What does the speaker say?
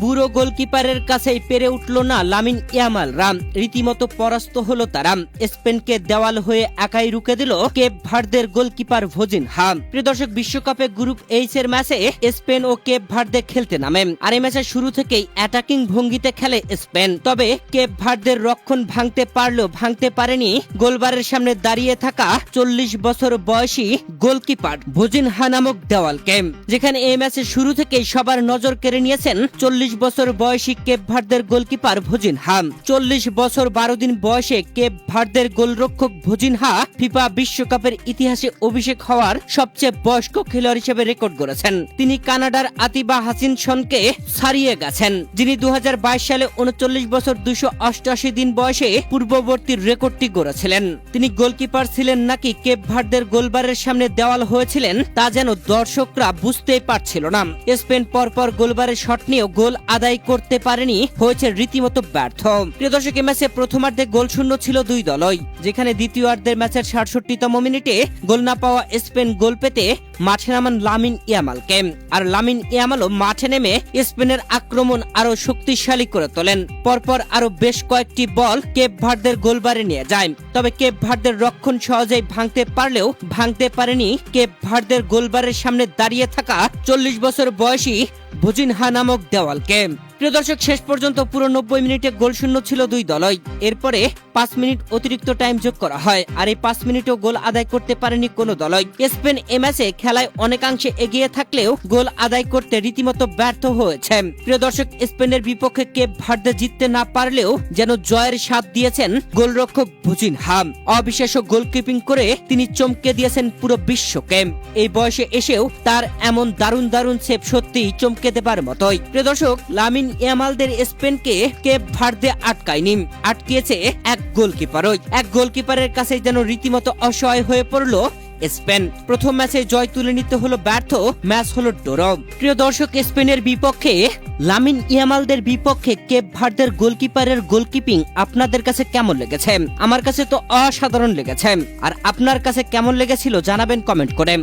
বুড়ো গোলকিপারের কাছেই পেরে উঠল না লামিন ইয়ামাল রাম, রীতিমতো পরাস্ত হলো তারা। স্পেনকে দেওয়াল হয়ে একাই রুখে দিল কেপ ভার্দের গোলকিপার ভোজিনহা। প্রিয় দর্শক, বিশ্বকাপে গ্রুপ এইচ এর ম্যাচে স্পেন ও কেপ ভার্দে খেলতে নামে, আর এই ম্যাচের শুরু থেকেই অ্যাটাকিং ভঙ্গিতে খেলে স্পেন। তবে কেপ ভার্দের রক্ষণ ভাঙতে পারলেও ভাঙতে পারেনি গোলবারের সামনে দাঁড়িয়ে থাকা 40 বছর বয়সী গোলকিপার ভোজিনহা নামক দেওয়ালকে, যেখানে এই ম্যাচের শুরু থেকেই সবার নজর কেড়ে নিয়েছেন 40 বছর বয়সী কেপ ভার্দের গোলকিপার ভোজিনহা। 40 বছর 12 দিন বয়সে কেপ ভার্দের গোলরক্ষক ভোজিনহা ফিফা বিশ্বকাপের ইতিহাসে অভিষেক হওয়ার সবচেয়ে বয়স্ক খেলোয়াড় হিসেবে রেকর্ড গড়েছেন। তিনি কানাডার আতিবা হাচিনসনকে ছাড়িয়ে গেছেন, যিনি 2022 সালে 39 বছর 288 দিন বয়সে পূর্ববর্তী রেকর্ডটি গড়েছিলেন। তিনি গোলকিপার ছিলেন নাকি কেপ ভার্দের গোলবারের সামনে দেওয়াল হয়েছিলেন তা যেন দর্শকরা বুঝতেই পারছিল না। স্পেন পরপর গোলবারের শট নিয়েও গোল আদায় করতে পারেনি, হয়েছে রীতিমতো ব্যর্থ। প্রিয় দর্শক, এই ম্যাচে প্রথমার্ধে গোলশূন্য ছিল দুই দলই, যেখানে দ্বিতীয়ার্ধের ম্যাচের 67তম মিনিটে গোল না পাওয়া স্পেন গোল পেতে মাঠে নামান লামিন ইয়ামালকে, আর লামিন ইয়ামালও মাঠে নেমে স্পেনের আক্রমণ আরো শক্তিশালী করে তোলেন। পরপর আরো বেশ কয়েকটি বল কেপ ভার্দের গোলবারে নিয়ে যায়, তবে কেপ ভার্দের রক্ষণ সহজেই ভাঙতে পারলেও ভাঙতে পারেনি কেপ ভার্দের গোলবারের সামনে দাঁড়িয়ে থাকা 40 বছর বয়সী ভোজিনহা নামক দেওয়ালকে। প্রিয় দর্শক, শেষ পর্যন্ত পুরো 90 মিনিটে গোলশূন্য ছিল দুই দলই। এরপরে 5 মিনিট অতিরিক্ত টাইম যোগ করা হয়, আর এই 5 মিনিটেও গোল আদায় করতে পারেনি কোনো দলই। স্পেন এ ম্যাচে খেলায় অনেকাংশে এগিয়ে থাকলেও গোল আদায় করতে রীতিমতো ব্যর্থ হয়েছে। প্রিয় দর্শক, স্পেনের বিপক্ষে কেপ ভার্দে জিততে না পারলেও যেন জয়ের স্বাদ দিয়েছেন গোলরক্ষক ভোজিনহা। অবিশ্বাস্য গোলকিপিং করে তিনি চমকে দিয়েছেন পুরো বিশ্বকে। এই বয়সে এসেও তার এমন দারুণ দারুণ সেভ সত্যিই চমকে দেবার মতোই। প্রিয় দর্শক, লামিন ইয়ামালদের স্পেনকে কেপ ভার্দে আটকায়নি, আটকিয়েছে এক গোলকিপারই। এক গোলকিপারের কাছে যেন রীতিমতো অসহায় হয়ে পড়ল স্পেন। প্রথম ম্যাচে জয় তুলে নিতে হলো ব্যর্থ, ম্যাচ হলো ড্র। প্রিয় দর্শক, স্পেনের বিপক্ষে লামিন ইয়ামালদের বিপক্ষে কেপ ভার্দের গোলকিপারের গোলকিপিং আপনাদের কাছে কেমন লেগেছে? আমার কাছে তো অসাধারণ লেগেছে, আর আপনার কাছে কেমন লেগেছিল জানাবেন কমেন্ট করে।